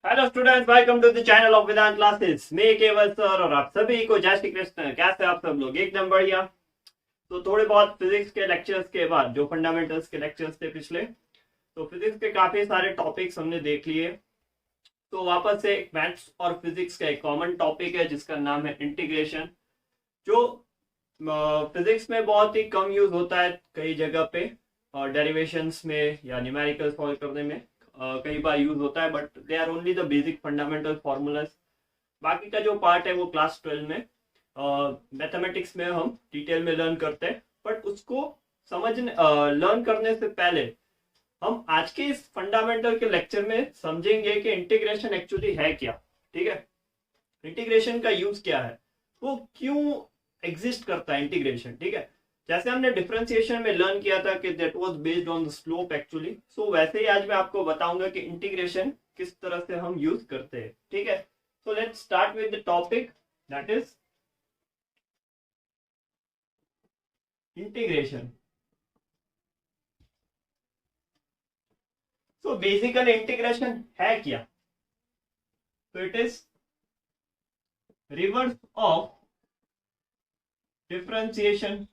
Hello students, welcome to the channel of Vedant classes. मैं Keval sir और आप सभी को जय श्री कृष्ण। कैसे आप सब लोग? एकदम बढ़िया। तो थोड़े बहुत फिजिक्स के लेक्चर्स के बाद जो फंडामेंटल्स के लेक्चर्स थे पिछले, तो फिजिक्स के काफी सारे टॉपिक्स हमने देख लिए। तो वापस से मैथ्स और फिजिक्स का एक कॉमन टॉपिक है जिसका नाम है इंटीग्रेशन, जो फिजिक्स में बहुत ही कम यूज होता है कई जगह पे, और डेरिवेशंस में या न्यूमेरिकल सॉल्व करने में कई बार यूज होता है, but they are only the basic fundamental formulas. बाकी का जो पार्ट है वो क्लास 12 में मैथमेटिक्स में हम डिटेल में लर्न करते हैं। बट उसको समझने लर्न करने से पहले हम आज के इस फंडामेंटल के लेक्चर में समझेंगे कि इंटीग्रेशन एक्चुअली है क्या। ठीक है, इंटीग्रेशन का यूज क्या है, वो क्यों एग्जिस्ट करता है इंटीग्रेशन। ठीक है, जैसे हमने डिफरेंशिएशन में लर्न किया था कि that was based on the slope actually, so वैसे ही आज मैं आपको बताऊंगा कि इंटीग्रेशन किस तरह से हम यूज करते हैं। ठीक है, so let's start with the topic, that is integration. So basically integration है क्या? तो it is reverse of differentiation.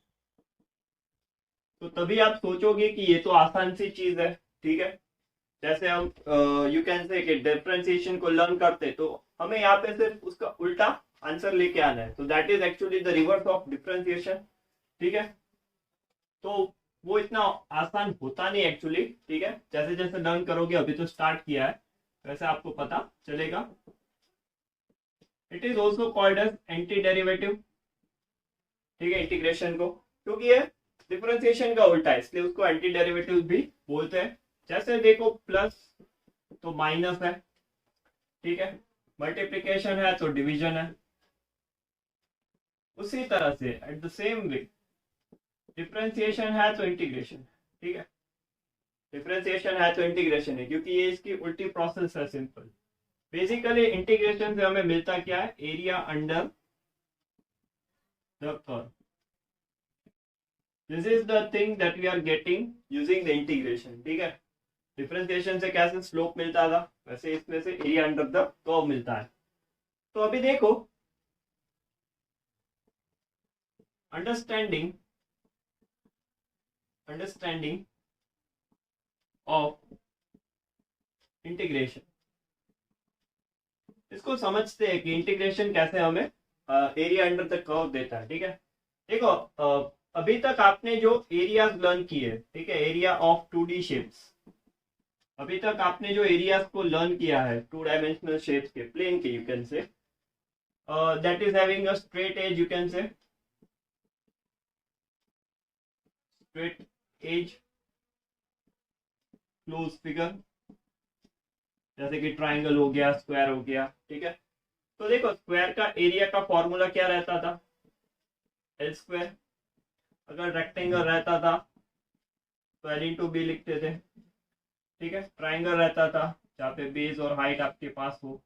तो तभी आप सोचोगे कि ये तो आसान सी चीज है। ठीक है, जैसे हम यू कैन से कि डिफरेंशिएशन को लर्न करते तो हमें यहाँ पे सिर्फ उसका उल्टा आंसर लेके आना है, तो that is actually the reverse of differentiation. ठीक है, तो वो इतना आसान होता नहीं एक्चुअली। ठीक है, जैसे जैसे लर्न करोगे, अभी तो स्टार्ट किया है, वैसे आपको पता चलेगा। It is also called as antiderivative. ठीक है, इंटीग्रेशन को, क्योंकि ये डिफरेंशिएशन का उल्टा है इसलिए उसको एंटी डेरिवेटिव भी बोलते हैं। जैसे देखो, प्लस तो माइनस है, ठीक है, मल्टीप्लिकेशन है तो डिवीजन है। उसी तरह से at the same way differentiation है तो इंटीग्रेशन। ठीक है, डिफरेंशिएशन है तो इंटीग्रेशन है, क्योंकि ये इसकी उल्टी प्रोसेस है। सिंपल, बेसिकली इंटीग्रेशन से हमें मिलता क्या है? Area under the curve. This is the thing that we are getting using the integration. ठीक है, डिफरेंशिएशन से कैसे स्लोप मिलता था, वैसे इसमें से एरिया अंडर द कर्व मिलता है। तो अभी देखो, अंडरस्टैंडिंग अंडरस्टैंडिंग ऑफ इंटीग्रेशन, इसको समझते हैं कि इंटीग्रेशन कैसे हमें एरिया अंडर द कर्व देता है। ठीक है, देखो, अभी तक आपने जो एरियाज लर्न किए, ठीक है, एरिया ऑफ 2D शेप्स, अभी तक आपने जो एरियाज को लर्न किया है 2 डायमेंशनल शेप्स के, प्लेन के, you can say that is having a straight edge, you can say straight edge, close figure, जैसे कि ट्राइंगल हो गया, स्क्वायर हो गया। ठीक है, तो देखो, स्क्वायर का एरिया का फॉर्मूला क्या रहता था? L square. अगर रेक्टेंगल रहता था तो एल इंटू बी लिखते थे। ठीक है, ट्राइंगल रहता था जहाँ पे बेस और हाइट आपके पास हो,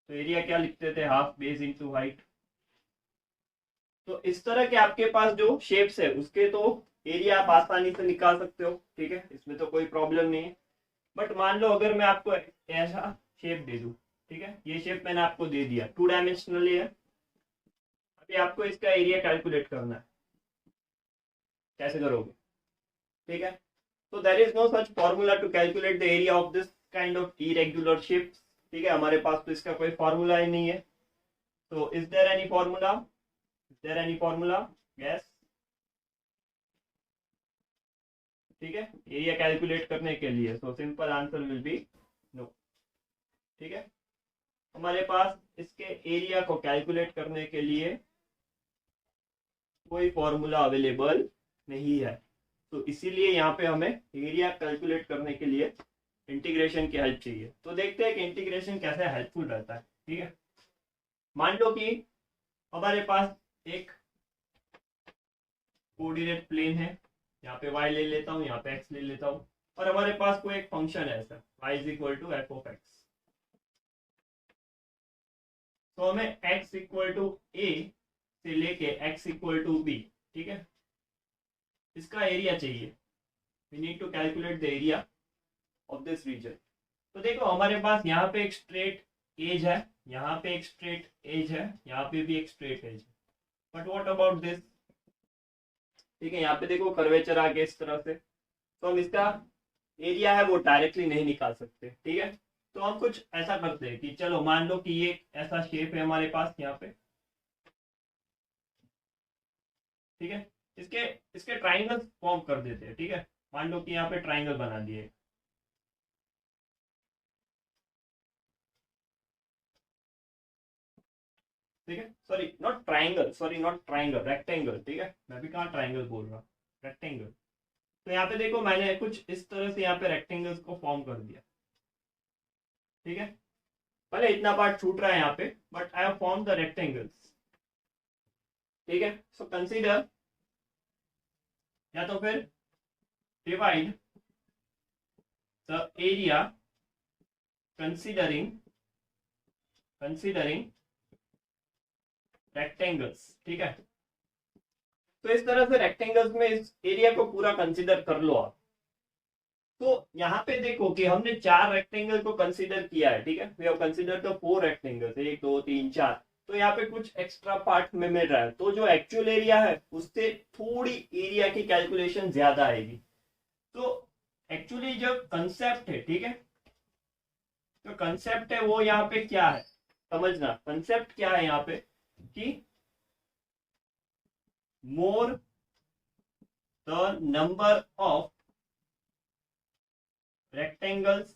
तो एरिया क्या लिखते थे? Half base into height. तो इस तरह के आपके पास जो शेप्स है उसके तो एरिया आप आसानी से निकाल सकते हो। ठीक है, इसमें तो कोई प्रॉब्लम नहीं है। बट मान लो अगर मैं आपको ऐसा शेप दे दूं, ठीक है, ये शेप मैंने आपको दे दिया, 2 डायमेंशनली है। अभी आपको इसका एरिया कैलकुलेट करना है, कैसे करोगे? ठीक है, so there is no such formula to calculate the area of this kind of irregular shapes। ठीक है, हमारे पास तो इसका कोई फॉर्मूला ही नहीं है। तो is there any formula? Is there any formula? Yes. ठीक है, एरिया कैलकुलेट करने के लिए, so simple answer will be no. ठीक है, हमारे पास इसके एरिया को कैलकुलेट करने के लिए कोई फॉर्मूला अवेलेबल नहीं है। तो इसीलिए यहाँ पे हमें एरिया कैलकुलेट करने के लिए इंटीग्रेशन की हेल्प चाहिए। तो देखते हैं कि इंटीग्रेशन कैसे हेल्पफुल रहता है। ठीक है, मान लो कि हमारे पास एक कोऑर्डिनेट प्लेन है, यहाँ पे y ले लेता हूँ, यहाँ पे x ले लेता हूँ, और हमारे पास कोई एक फंक्शन है ऐसा, y is equal to F of X. तो हमें x इक्वल टू ए से लेके x इक्वल टू बी, ठीक है, इसका एरिया चाहिए। We need to calculate the area of this region. तो देखो हमारे पास यहाँ पे एक स्ट्रेट एज है, यहाँ पे एक स्ट्रेट एज है, यहाँ पे भी एक स्ट्रेट एज है, बट व्हाट अबाउट दिस? ठीक है, यहाँ पे देखो कर्वेचर आ गया इस तरह से, तो हम इसका एरिया है वो डायरेक्टली नहीं निकाल सकते। ठीक है, तो हम कुछ ऐसा करते हैं कि चलो मान लो कि ये ऐसा शेप है हमारे पास यहाँ पे। ठीक है, इसके इसके ट्राइंगल फॉर्म कर देते हैं। ठीक है, मान लो कि यहाँ पे ट्राइंगल बना दिए। ठीक है, sorry not triangle, sorry not triangle, rectangle. ठीक है, मैं भी कहाँ ट्राइंगल बोल रहा, रेक्टेंगल। तो यहाँ पे देखो मैंने कुछ इस तरह से यहाँ पे रेक्टेंगल्स को फॉर्म कर दिया। ठीक है, भले इतना पार्ट छूट रहा है यहाँ पे, but I have form the rectangles. ठीक है, सो कंसीडर, या तो फिर divide the area considering rectangles. ठीक है, तो इस तरह से रेक्टेंगल्स में इस एरिया को पूरा कंसीडर कर लो आप। तो यहाँ पे देखो कि हमने 4 रेक्टेंगल को कंसीडर किया है। ठीक है, we have consider the 4 rectangles, 1 2 3 4। तो यहाँ पे कुछ एक्स्ट्रा पार्ट में मिल रहा है, तो जो एक्चुअल एरिया है उससे थोड़ी एरिया की कैलकुलेशन ज्यादा आएगी। तो एक्चुअली जो कंसेप्ट है, ठीक है, जो कंसेप्ट है वो यहाँ पे क्या है समझना। कंसेप्ट क्या है यहाँ पे कि more the number of rectangles,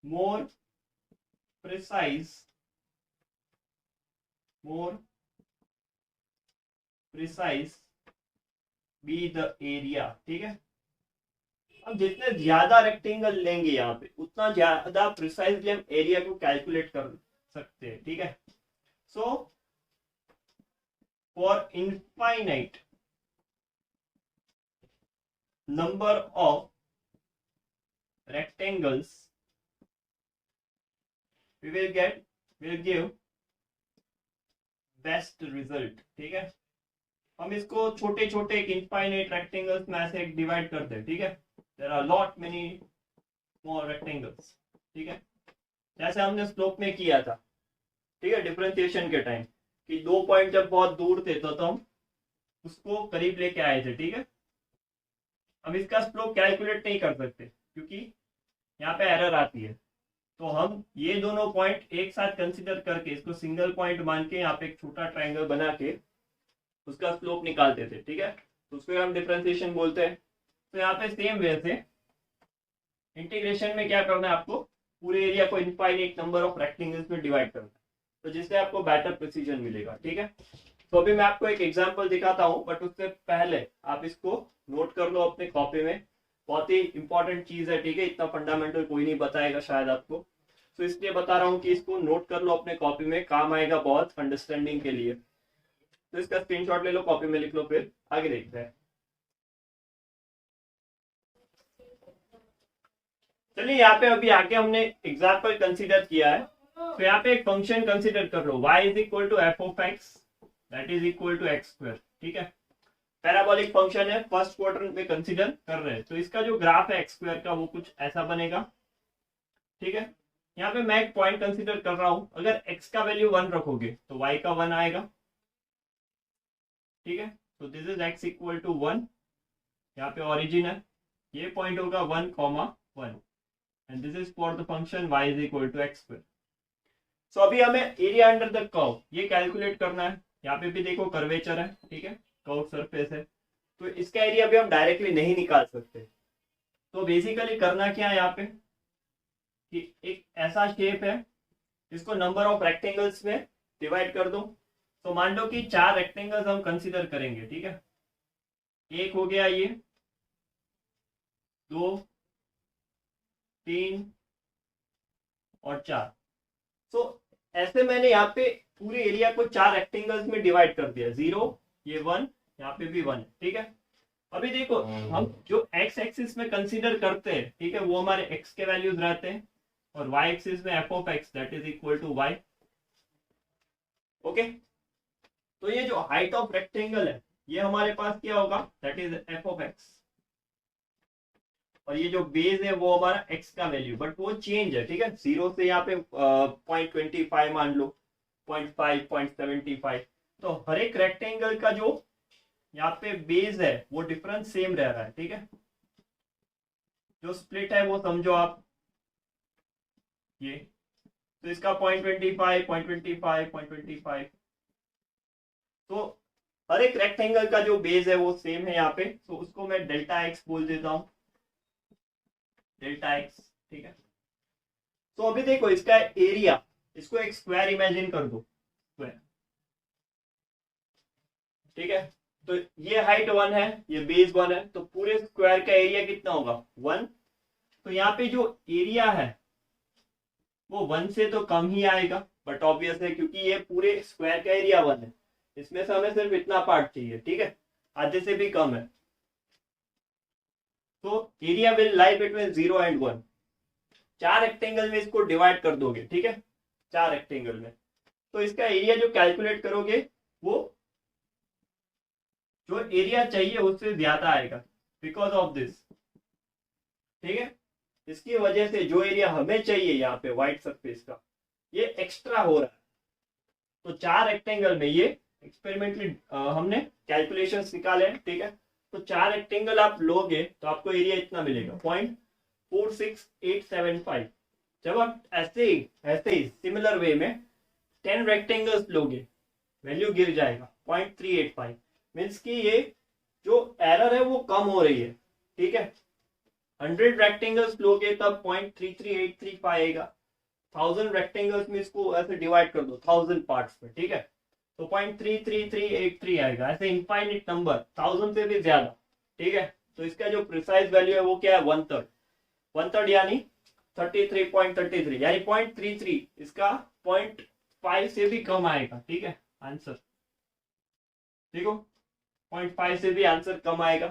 more precise be the area। ठीक है, अब जितने ज्यादा रेक्टेंगल लेंगे यहाँ पे उतना ज्यादा प्रिसाइजली हम एरिया को कैलकुलेट कर सकते हैं। ठीक है, सो for infinite number of rectangles we will give best result। ठीक है, हम इसको छोटे छोटे इनफाइनाइट रेक्टेंगल्स में ऐसे डिवाइड करते हैं। ठीक है, there are lot many more rectangles. ठीक है, जैसे हमने स्लोप में किया था। ठीक है, डिफरेंशिएशन के टाइम कि 2 पॉइंट जब बहुत दूर थे तो हम उसको करीब लेके आए थे। ठीक है, हम इसका स्लोप कैलकुलेट नहीं कर सकते क्योंकि यहाँ पे एरर आती है। तो हम ये दोनों पॉइंट एक साथ कंसीडर करके इसको सिंगल पॉइंट मान के यहाँ पे एक छोटा ट्राइंगल बना के उसका स्लोप निकालते थे। ठीक है, तो उसको हम डिफरेंशिएशन बोलते हैं। तो यहाँ पे सेम वे से इंटीग्रेशन में क्या करना है, आपको पूरे एरिया को इनफाइनाइट नंबर ऑफ रेक्टेंगल्स में डिवाइड करना है, तो जिससे आपको बेटर प्रिसीजन मिलेगा। ठीक है, तो अभी मैं आपको एक एग्जांपल दिखाता हूं, बट उससे पहले आप इसको नोट कर लो अपने कॉपी में। बहुत ही इंपॉर्टेंट चीज है। ठीक है, इतना फंडामेंटल कोई नहीं बताएगा शायद आपको, तो इसलिए बता रहा हूँ कि इसको नोट कर लो अपने कॉपी में, काम आएगा बहुत अंडरस्टैंडिंग के लिए। तो इसका स्क्रीनशॉट ले लो, कॉपी में लिख लो, फिर आगे देखते हैं। चलिए यहाँ पे अभी आगे हमने एग्जाम्पल कंसिडर किया है। तो यहाँ पे एक फंक्शन कंसिडर कर लो, y is equal to F of X that is equal to x square. ठीक है, पैराबोलिक फंक्शन है, फर्स्ट क्वाड्रेंट में कंसिडर कर रहे हैं। तो इसका जो ग्राफ है एक्स स्क्वायर का वो कुछ ऐसा बनेगा। ठीक है, यहाँ पे मैं एक पॉइंट कंसिडर कर रहा हूं, अगर x का वैल्यू 1 रखोगे तो y का 1 आएगा। ठीक है, तो this is x equal to 1, यहाँ पे ओरिजिन है, ये पॉइंट होगा 1,1 and this is for the function y is equal to x square. सो अभी हमें एरिया अंडर द कर्व ये कैलकुलेट करना है। यहाँ पे भी देखो कर्वेचर है। ठीक है, कर्व सरफेस है, तो इसका एरिया भी हम डायरेक्टली नहीं निकाल सकते। तो बेसिकली करना क्या है यहाँ पे कि एक ऐसा शेप है जिसको नंबर ऑफ रेक्टेंगल्स में डिवाइड कर दो। तो मान लो कि 4 रेक्टेंगल्स हम कंसीडर करेंगे। ठीक है, एक हो गया ये, 2 3 और 4। तो ऐसे मैंने यहाँ पे पूरे एरिया को 4 रेक्टेंगल्स में डिवाइड कर दिया। 0, ये 1, यहाँ पे भी 1। ठीक है, अभी देखो हम जो एक्स एक्सिस में कंसीडर करते हैं, ठीक है, वो हमारे एक्स के वैल्यूज रहते हैं, और वाई एक्सिस में F of X that is equal to Y. Okay, तो ये जो हाइट ऑफ रेक्टेंगल है ये हमारे पास क्या होगा, that is F of x. और ये जो बेस है वो हमारा x का वैल्यू, बट वो चेंज है, ठीक है। 0 से यहाँ पे 0.25 मान लो, 0.5, 0.75। तो हर एक रेक्टेंगल का जो यहाँ पे बेस है वो डिफरेंस सेम रह रहा है, ठीक है। जो स्प्लिट है वो समझो आप ये, तो इसका 0.25, 0.25, 0.25। तो हर एक रेक्टेंगल का जो बेस है वो सेम है यहाँ पे, तो उसको मैं डेल्टा एक्स बोल देता हूँ, डेल्टा एक्स, ठीक है। तो अभी देखो इसका एरिया, इसको एक स्क्वायर इमेजिन कर दो, स्क्वायर, ठीक है। तो ये हाइट 1 है, ये बेस 1 है, तो पूरे स्क्वायर का एरिया कितना होगा 1। तो यहाँ पे जो एरिया है वो 1 से तो कम ही आएगा, बट ऑब्वियस है क्योंकि ये पूरे स्क्वायर का एरिया 1 है, इसमें से हमें सिर्फ इतना पार्ट चाहिए, ठीक है, आधे से भी कम है। तो area will lie between 0 and 1। 4 rectangle में इसको डिवाइड कर दोगे, ठीक है, 4 रेक्टेंगल में, तो इसका एरिया जो कैलकुलेट करोगे वो जो एरिया चाहिए उससे ज्यादा आएगा, बिकॉज ऑफ दिस, ठीक है। इसकी वजह से जो एरिया हमें चाहिए यहाँ पे व्हाइट सरफेस का, ये एक्स्ट्रा हो रहा है। तो 4 रेक्टेंगल में ये एक्सपेरिमेंटली हमने कैलकुलेशंस निकाले हैं, ठीक है। तो 4 रेक्टेंगल आप लोगे तो आपको एरिया इतना मिलेगा 0.46875। जब आप ऐसे ही सिमिलर वे में 10 रेक्टेंगल्स लोगे, वैल्यू गिर जाएगा 0.385। मीन्स कि ये जो एरर है वो कम हो रही है, ठीक है। 100 रेक्टेंगल्स लोगे तब 0.33835 आएगा। 1000 रेक्टेंगल्स में इसको ऐसे डिवाइड कर दो 1000 पार्ट्स में, ठीक है, तो 0.33383 आएगा। ऐसे इनफाइनिट नंबर 1000 से भी ज्यादा, ठीक है। तो इसका जो प्रिसाइज वैल्यू है वो क्या है 1/3, 1/3 यानी 33.33, यानी 0.33, इसका 0.5 से भी कम आएगा, ठीक है आंसर, ठीक हो, 0.5 से भी आंसर कम आएगा।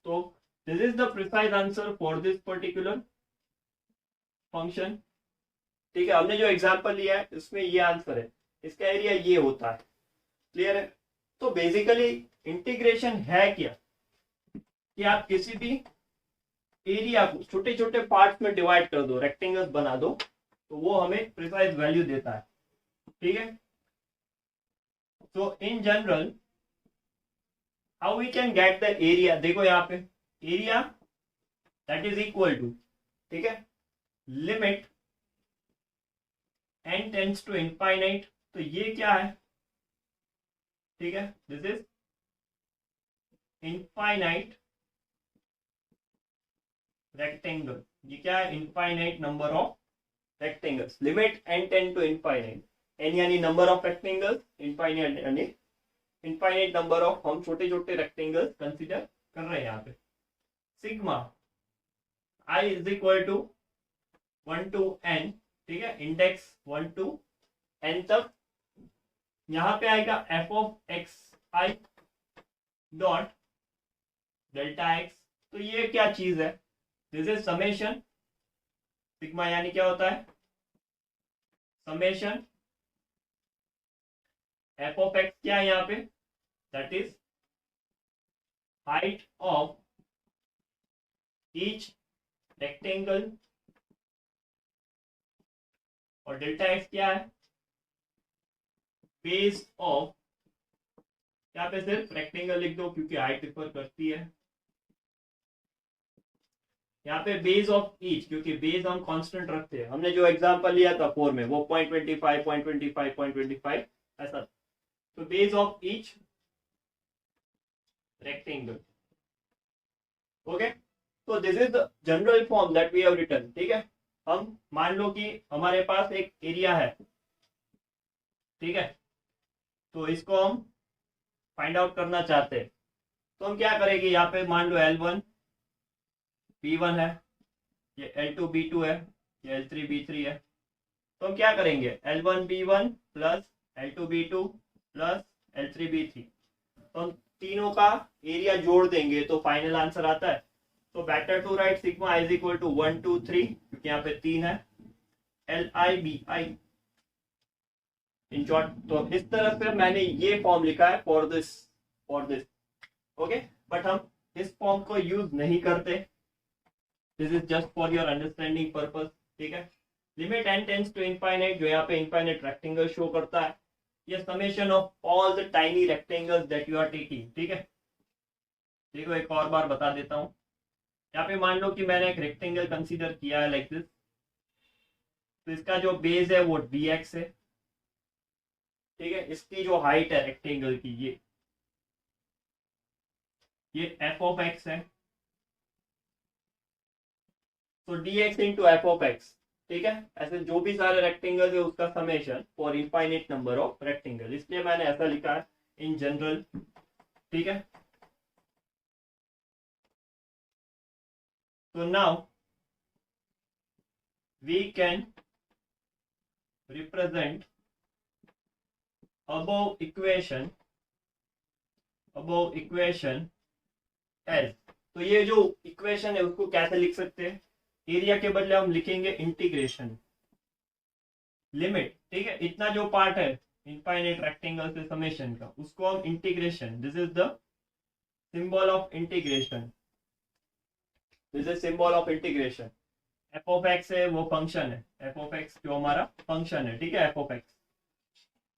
तो this is the precise answer for this particular function, ठीक है। हमने जो एग्जांपल लिया है इसमें ये आंसर है, इसका एरिया ये होता है, क्लियर है। तो बेसिकली इंटीग्रेशन है क्या, कि आप किसी भी एरिया को छोटे छोटे पार्ट्स में डिवाइड कर दो, रेक्टेंगल्स बना दो, तो वो हमें प्रिसाइज वैल्यू देता है, ठीक है। तो in general how we can get the area, देखो यहाँ पे area that is equal to, ठीक है, limit n tends to infinite. तो ये क्या है, ठीक है, दिस इज इनफाइनाइट रेक्टेंगल। ये क्या है, infinite number of rectangles, limit n tend to infinite, n यानी नंबर ऑफ रेक्टेंगल्स, इनफाइनाइट यानी इनफाइनाइट नंबर ऑफ हम छोटे छोटे रेक्टेंगल्स कंसीडर कर रहे हैं यहाँ पे। Sigma i is equal to 1 to n, ठीक है, इंडेक्स 1 to n तक। यहां पे आएगा f of x i dot delta x। तो ये क्या चीज है, दिस इज समेशन, सिग्मा यानी क्या होता है, समेशन f of x क्या है यहाँ पे, that is height of each rectangle, और डेल्टा एक्स क्या है, बेस ऑफ, यहाँ पे सिर्फ रेक्टेंगल लिख दो क्योंकि हाइट डिफर करती है, यहाँ पे बेस ऑफ ईच, क्योंकि बेस हम कांस्टेंट रखते हैं, हमने जो एग्जांपल लिया था 4 में वो 0.25, 0.25, 0.25 ऐसा। तो base of each rectangle, okay. तो this is the general form that we have written, ठीक है। हम मान लो कि हमारे पास एक एरिया है, ठीक है, तो इसको हम फाइंड आउट करना चाहते हैं, तो हम क्या करेंगे, यहाँ पे मान लो L1 B1 है, ये L2 B2 है, ये L3 B3 है। तो हम क्या करेंगे, L1 B1 plus L2 B2 plus L3 B3, तो हम तीनों का एरिया जोड़ देंगे तो फाइनल आंसर आता है। तो better to write sigma is equal to 1 2 3, क्योंकि यहाँ पे 3 है, LI BI इन शॉर्ट। तो इस तरह से मैंने ये फॉर्म लिखा है फॉर दिस, ओके। बट हम इस फॉर्म को यूज नहीं करते, this is just for your understanding purpose, ठीक है। Limit n tends to infinite, जो यहाँ पे इनफाइनाइट रेक्टेंगल शो करता है, ये summation of all the tiny rectangles that you are taking, ठीक है। देखो एक और बार बता देता हूँ, यहाँ पे मान लो कि मैंने एक रेक्टेंगल कंसीडर किया है लाइक दिस, तो इसका जो बेस है वो dx है, ठीक है। इसकी जो हाइट है रेक्टेंगल की ये f ऑफ x है, तो dx into F of x, ठीक है। ऐसे जो भी सारे रेक्टेंगल है उसका summation for infinite number of rectangle, इसलिए मैंने ऐसा लिखा है इन जनरल, ठीक है। तो now we can represent above equation as, तो ये जो इक्वेशन है उसको कैसे लिख सकते हैं, एरिया के बदले हम लिखेंगे इंटीग्रेशन लिमिट, ठीक है। इतना जो पार्ट है इनफाइनाइट रेक्टेंगल से समेशन का, उसको हम integration, this is the symbol of integration, this is symbol of integration. F of x है वो फंक्शन है, एफ ऑफ एक्स जो हमारा फंक्शन है, ठीक है, F of X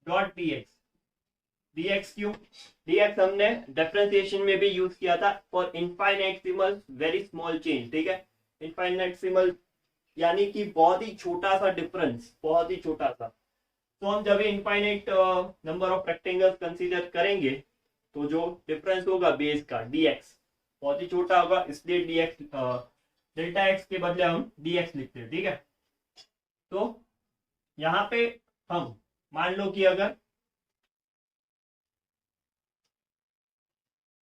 dot dx, dx क्यों, dx हमने डिफरेंशिएशन में भी यूज किया था फॉर इनफाइनेटिसिमल वेरी स्मॉल चेंज, ठीक है। इनफाइनेटिसिमल यानी कि बहुत ही छोटा सा डिफरेंस, बहुत ही छोटा सा। तो हम जब infinite number of rectangles consider करेंगे तो जो डिफरेंस होगा बेस का dx बहुत ही छोटा होगा, इसलिए dx डेल्टा x के बदले हम dx लिखते हैं, ठीक है। तो यहाँ पे हम मान लो कि अगर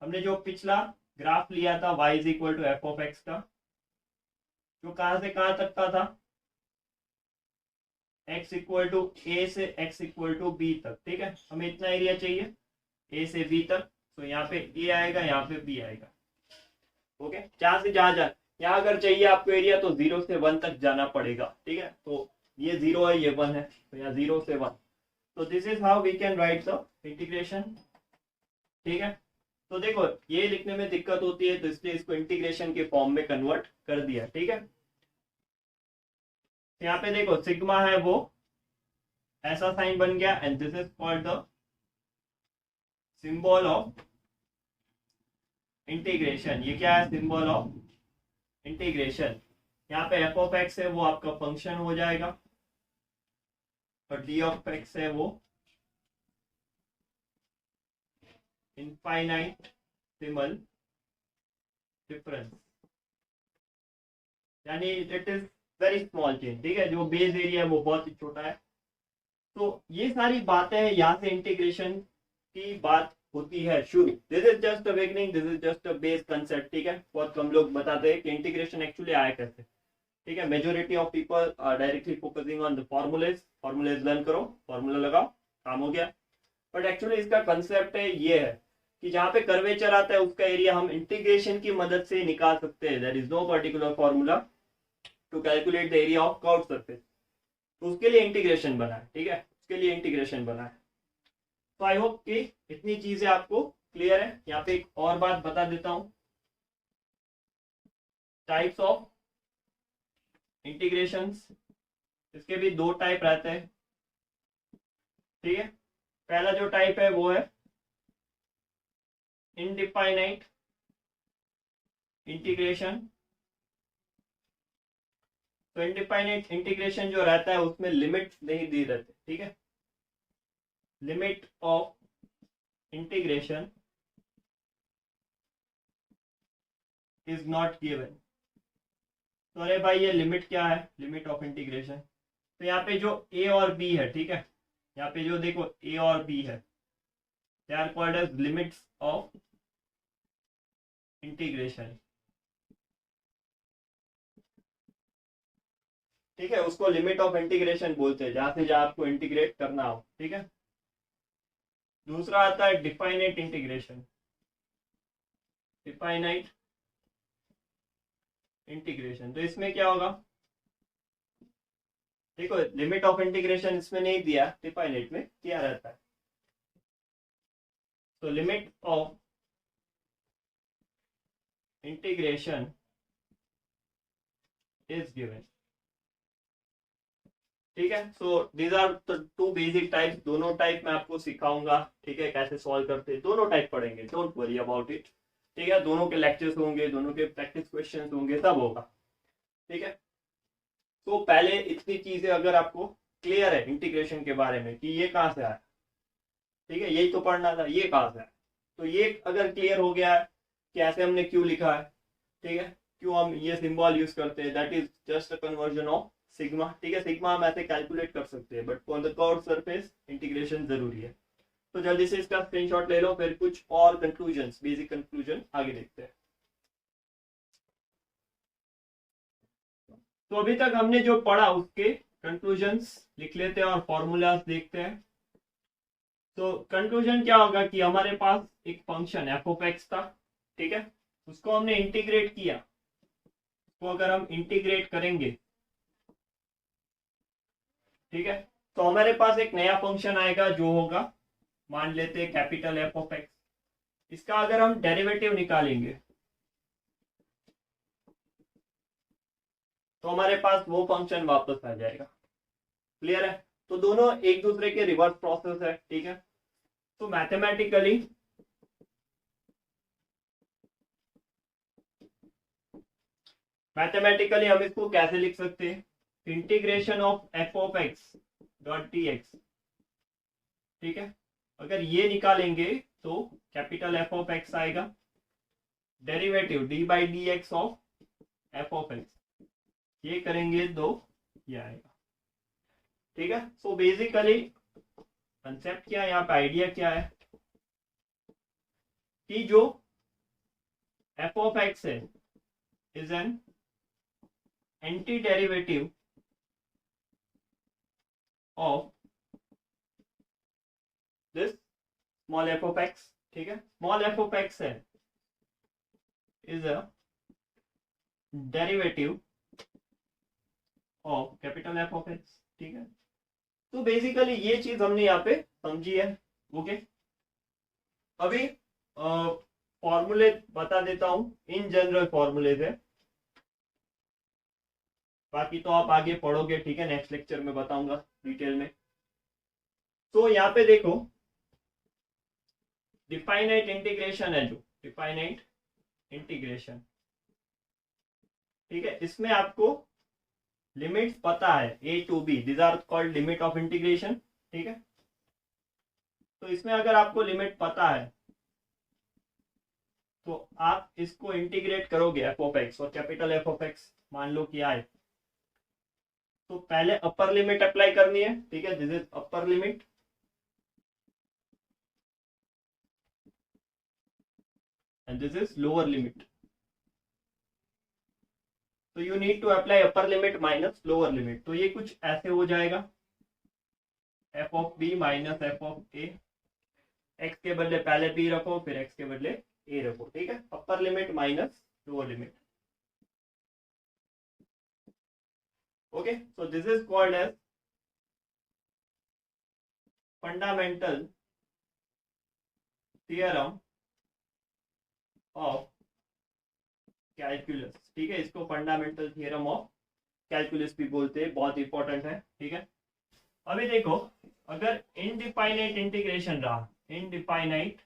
हमने जो पिछला ग्राफ लिया था y is equal to F of X का, जो कहां से कहां तक का था, x इक्वल टू ए से x इक्वल टू बी तक, ठीक है। हमें इतना एरिया चाहिए a से b तक, तो यहाँ पे a आएगा, यहाँ पे b आएगा, ओके। जहां से जहां जाए, यहाँ अगर चाहिए आपको एरिया तो 0 से 1 तक जाना पड़ेगा, ठीक है। तो ये 0 है, ये 1 है, तो यहाँ 0 से 1, तो this is how we can write the integration, ठीक है। तो देखो ये लिखने में दिक्कत होती है, तो इसलिए इसको इंटीग्रेशन के फॉर्म में कन्वर्ट कर दिया, ठीक है। यहाँ पे देखो सिग्मा है वो ऐसा साइन बन गया, and this is called the symbol of integration. ये क्या है, सिंबल ऑफ इंटीग्रेशन। यहाँ पे एफ ऑफ एक्स है वो आपका फंक्शन हो जाएगा, और डी ऑफ एक्स है वो इनफाइनाइटिसिमल डिफरेंस, यानी it is very small change, ठीक है। जो बेस एरिया है वो बहुत ही छोटा है। तो ये सारी बातें हैं, यहाँ से इंटीग्रेशन की बात होती है शुरू। This is just a beginning, this is just a base concept, ठीक है। बहुत कम लोग बताते हैं कि इंटीग्रेशन एक्चुअली आया कैसे, ठीक है। Majority of people are directly focusing on the formulas learn करो, फॉर्मूला लगाओ, काम हो गया। बट एक्चुअली इसका कंसेप्ट है ये है कि जहाँ पे कर्वेचर आता है उसका एरिया हम इंटीग्रेशन की मदद से निकाल सकते हैं। There is no particular formula to calculate the area of curved surface, तो उसके लिए इंटीग्रेशन बना है, ठीक है, उसके लिए इंटीग्रेशन बना है। तो आई होप कि इतनी चीजें आपको क्लियर है। यहाँ पे एक और बात बता देता हूं, टाइप्स ऑफ इंटीग्रेशंस, इसके भी दो टाइप रहते हैं, ठीक है। पहला जो टाइप है वो है इनडिफाइनाइट इंटीग्रेशन। तो इनडिफाइनाइट इंटीग्रेशन जो रहता है उसमें लिमिट नहीं दी रहती, ठीक है। Limit of integration is not given. तो अरे भाई ये लिमिट क्या है, लिमिट ऑफ इंटीग्रेशन, तो यहाँ पे जो a और b है, ठीक है, यहाँ पे जो देखो a और b है, they are called as limits of integration, ठीक है। उसको लिमिट ऑफ इंटीग्रेशन बोलते हैं, जहां से जहां आपको इंटीग्रेट करना हो, ठीक है। दूसरा आता है डिफाइनाइट इंटीग्रेशन, डिफाइनाइट इंटीग्रेशन। तो इसमें क्या होगा, देखो लिमिट ऑफ इंटीग्रेशन इसमें नहीं दिया, डिफाइनाइट में क्या रहता है। तो limit of integration is given. ठीक है, so these are two basic types. दोनों टाइप मैं आपको सिखाऊंगा, ठीक है, कैसे सॉल्व करते हैं, दोनों टाइप पढ़ेंगे, डोंट वरी अबाउट इट। ठीक है, दोनों के लेक्चर्स होंगे, दोनों के प्रैक्टिस क्वेश्चंस होंगे, सब होगा। ठीक है, तो पहले इतनी चीजें अगर आपको क्लियर है इंटीग्रेशन के बारे में कि ये कहाँ से आया, ठीक है, यही तो पढ़ना था, ये कहाँ से आया, तो ये अगर क्लियर हो गया है कि ऐसे हमने क्यों लिखा है, ठीक है, क्यों हम ये सिंबल यूज करते हैं, that is just a conversion of sigma. ठीक है, सिग्मा हम ऐसे कैलकुलेट कर सकते हैं, but for the curve surface integration जरूरी है। तो जल्दी से इसका स्क्रीनशॉट ले लो, फिर कुछ और कंक्लूजन्स, बेसिक कंक्लूजन आगे देखते हैं। तो अभी तक हमने जो पढ़ा उसके कंक्लूजन्स लिख लेते हैं और फॉर्मूलाज देखते हैं। तो कंक्लूजन क्या होगा कि हमारे पास एक फंक्शन एफ ऑफ एक्स था, ठीक है, उसको हमने इंटीग्रेट किया। तो अगर हम इंटीग्रेट करेंगे, ठीक है, तो हमारे पास एक नया फंक्शन आएगा जो होगा, मान लेते हैं कैपिटल एफ ऑफ एक्स। इसका अगर हम डेरिवेटिव निकालेंगे तो हमारे पास वो फंक्शन वापस आ जाएगा। क्लियर है, तो दोनों एक दूसरे के रिवर्स प्रोसेस है। ठीक है, तो मैथमेटिकली हम इसको कैसे लिख सकते हैं, integration of F of X dot D x. ठीक है, अगर ये निकालेंगे तो कैपिटल एफ ऑफ एक्स आएगा, derivative D by D x of F of x, ये करेंगे तो ये आएगा। ठीक है, सो बेसिकली कंसेप्ट क्या है यहाँ पे, आइडिया क्या है कि जो एफ ऑफ एक्स है is an anti derivative of this small F of x. ठीक है, स्मॉल एफ ऑफ एक्स है is a derivative of capital F of x. ठीक है, तो बेसिकली ये चीज हमने यहाँ पे समझी है। ओके, अभी फॉर्मूले बता देता हूं, इन जनरल फॉर्मूले है, बाकी तो आप आगे पढ़ोगे। ठीक है, नेक्स्ट लेक्चर में बताऊंगा डिटेल में। तो यहाँ पे देखो, डिफाइनाइट इंटीग्रेशन है, जो डिफाइनाइट इंटीग्रेशन, ठीक है, इसमें आपको लिमिट्स पता है a to b, these are called limit of integration. ठीक है, तो इसमें अगर आपको लिमिट पता है तो आप इसको इंटीग्रेट करोगे एफ ऑफ एक्स, और कैपिटल एफ ऑफ एक्स मान लो कि आए, तो पहले अपर लिमिट अप्लाई करनी है। ठीक है, this is upper limit, and this is lower limit. तो you need to apply upper limit minus lower limit, तो ये कुछ ऐसे हो जाएगा, f of b minus f of a, x के बदले पहले बी रखो, फिर एक्स के बदले ए रखो। ठीक है, upper limit minus lower limit. Okay, so this is called as fundamental theorem of calculus. ठीक है, इसको फंडामेंटल थियरम ऑफ कैलकुलस भी बोलते हैं, बहुत इंपॉर्टेंट है। ठीक है, अभी देखो, अगर इनडिफाइनाइट इंटीग्रेशन रहा, इनडिफाइनाइट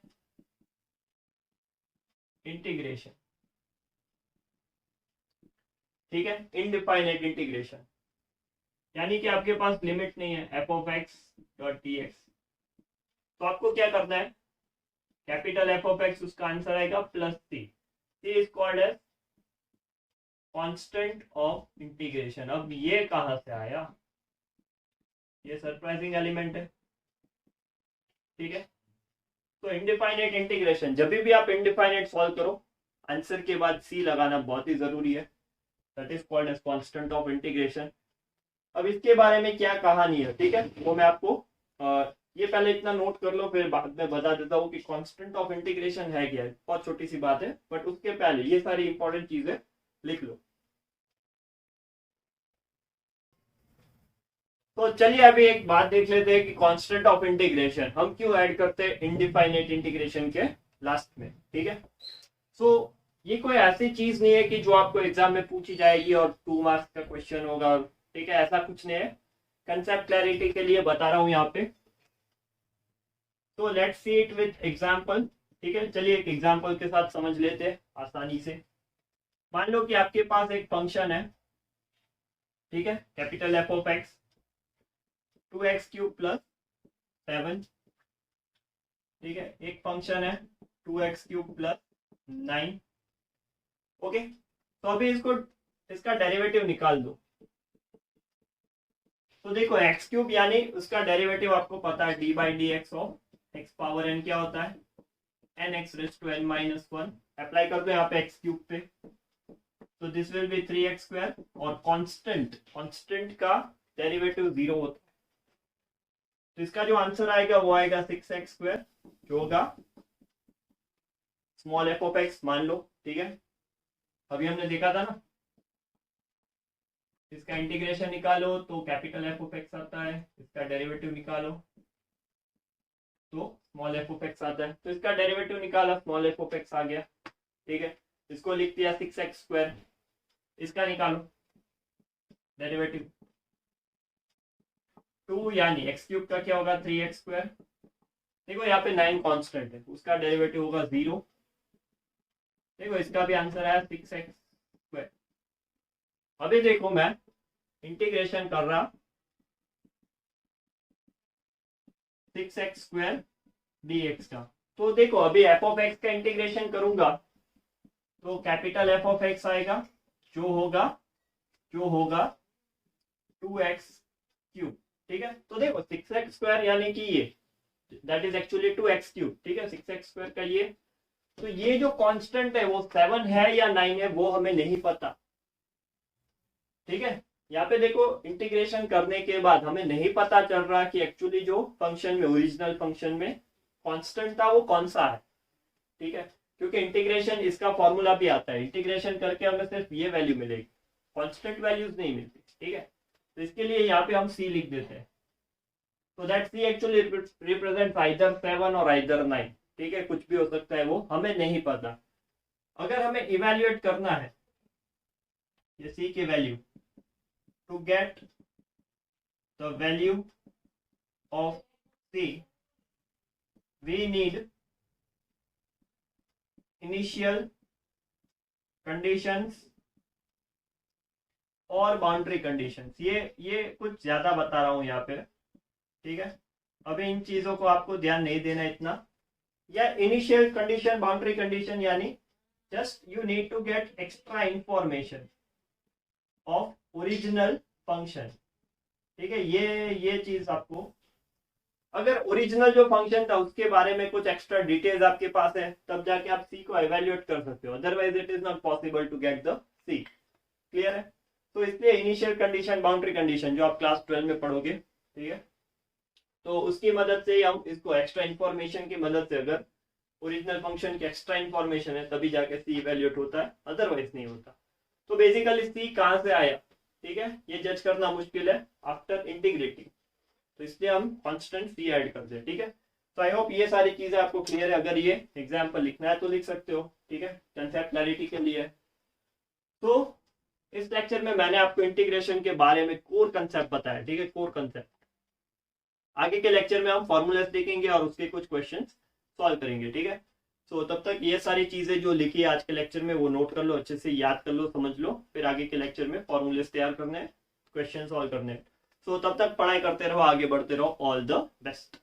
इंटीग्रेशन, ठीक है, इनडिफाइनाइट इंटीग्रेशन यानी कि आपके पास लिमिट नहीं है F of X dot D X, तो आपको क्या करना है, कैपिटल एफ ऑफ एक्स, उसका आंसर आएगा plus C, C is called as constant of integration. अब ये कहां से आया, ये सरप्राइजिंग एलिमेंट है। ठीक है, तो इनडिफाइनाइट इंटीग्रेशन, जब भी आप इनडिफाइनाइट सॉल्व करो, आंसर के बाद सी लगाना बहुत ही जरूरी है, that is called as constant of integration. अब इसके बारे में क्या कहानी है, ठीक है, वो मैं आपको ये पहले इतना नोट कर लो, फिर बाद में बता देता हूँ कि कांस्टेंट ऑफ इंटीग्रेशन है क्या। बहुत छोटी सी बात है, बट उसके पहले ये सारी इंपॉर्टेंट चीजें लिख लो। तो चलिए अभी एक बात देख लेते हैं कि कांस्टेंट ऑफ इंटीग्रेशन हम क्यों ऐड करते हैं इनडिफाइनाइट इंटीग्रेशन के लास्ट में। ठीक है, सो ये कोई ऐसी चीज नहीं है कि जो आपको एग्जाम में पूछी जाएगी और 2 मार्क्स का क्वेश्चन होगा, ठीक है, ऐसा कुछ नहीं है। कंसेप्ट क्लैरिटी के लिए बता रहा हूं यहाँ पे। तो let's see it with example, ठीक है। चलिए एक एग्जाम्पल के साथ समझ लेते हैं आसानी से। मान लो कि आपके पास एक फंक्शन है, ठीक है, capital F of x 2x³ + 7, ठीक है। एक फंक्शन है 2x³ + 9, ओके। तो अभी इसका डेरिवेटिव निकाल दो। तो देखो x³ यानी उसका डेरिवेटिव आपको पता है d/dx of x power n क्या होता है, nx⁻n−1। अप्लाई कर दो यहाँ पे x³ पे, तो दिस विल बी 3x²। और कांस्टेंट का डेरिवेटिव 0 होता है, तो इसका जो आंसर आएगा वो आएगा 6x², जो होगा स्मॉल एफ ऑफ एक्स मान लो, ठीक है। अभी हमने देखा था ना, इसका इंटीग्रेशन निकालो तो कैपिटल एफ ऑफ एक्स आता है, इसका डेरिवेटिव निकालो तो स्मॉल एफ ऑफ एक्स आता है। तो इसका डेरिवेटिव निकाला, स्मॉल एफ ऑफ एक्स आ गया, ठीक है। इसको लिख दिया 6x²। इसका निकालो डेरिवेटिव 2 यानी x³ का क्या होगा 3x²। देखो यहाँ पे 9 कांस्टेंट है, उसका डेरिवेटिव होगा 0। देखो इसका भी आंसर आया 6x²। अभी देखो मैं इंटीग्रेशन कर रहा 6x² dx का। तो देखो अभी एफ ऑफ एक्स का इंटीग्रेशन करूंगा तो कैपिटल एफ ऑफ एक्स आएगा, जो होगा 2x³, ठीक है। तो देखो 6x² यानी कि ये दैट इज एक्चुअली 2x³, ठीक है। 6x² का ये, तो ये जो कांस्टेंट है वो 7 है या 9 है वो हमें नहीं पता, ठीक है। यहाँ पे देखो इंटीग्रेशन करने के बाद हमें नहीं पता चल रहा कि एक्चुअली जो फंक्शन में, ओरिजिनल फंक्शन में कांस्टेंट था वो कौन सा है, ठीक है। क्योंकि इंटीग्रेशन इसका फॉर्मूला भी आता है, इंटीग्रेशन करके हमें सिर्फ ये वैल्यू मिलेगी, कांस्टेंट वैल्यूज नहीं मिलती, ठीक है। तो इसके लिए यहाँ पे हम सी लिख देते हैं। तो that C actually represent either 7 और आइदर 9, ठीक है। कुछ भी हो सकता है, वो हमें नहीं पता। अगर हमें इवेल्युएट करना है ये सी की value, to get the value of C, we need initial conditions और बाउंड्री कंडीशंस। ये कुछ ज्यादा बता रहा हूं यहाँ पे, ठीक है। अभी इन चीजों को आपको ध्यान नहीं देना इतना। या इनिशियल कंडीशन, बाउंड्री कंडीशन यानी just you need to get extra information of original function, ठीक है। ये चीज आपको, अगर ओरिजिनल जो फंक्शन था उसके बारे में कुछ एक्स्ट्रा डिटेल्स आपके पास है तब जाके आप सी को इवेल्युएट कर सकते हो, otherwise it is not possible to get the C. Clear है। तो इसलिए इनिशियल कंडीशन, बाउंड्री कंडीशन जो आप क्लास 12 में पढ़ोगे, ठीक है, तो उसकी मदद से हम इसको एक्स्ट्रा इंफॉर्मेशन की मदद से, अगर ओरिजिनल फंक्शन की एक्स्ट्रा इंफॉर्मेशन है तभी जाके सी इवेल्युएट होता है, अदरवाइज नहीं होता। तो बेसिकली सी कहाँ से आया, ठीक है, ये जज करना मुश्किल है आफ्टर इंटीग्रेटिंग, तो इसलिए हम कांस्टेंट सी ऐड करते हैं, ठीक है। तो आई होप ये सारी चीजें आपको क्लियर है। अगर ये एग्जाम्पल लिखना है तो लिख सकते हो, ठीक है, कंसेप्ट क्लैरिटी के लिए। तो इस लेक्चर में मैंने आपको इंटीग्रेशन के बारे में कोर कंसेप्ट बताया, ठीक है, कोर कंसेप्ट। आगे के लेक्चर में हम फॉर्मूलास देखेंगे और उसके कुछ क्वेश्चन सॉल्व करेंगे, ठीक है। तो तब तक ये सारी चीजें जो लिखी है आज के लेक्चर में वो नोट कर लो, अच्छे से याद कर लो, समझ लो, फिर आगे के लेक्चर में फॉर्मूलेस तैयार करने हैं, क्वेश्चन सॉल्व करने हैं। तो तब तक पढ़ाई करते रहो, आगे बढ़ते रहो। All the best.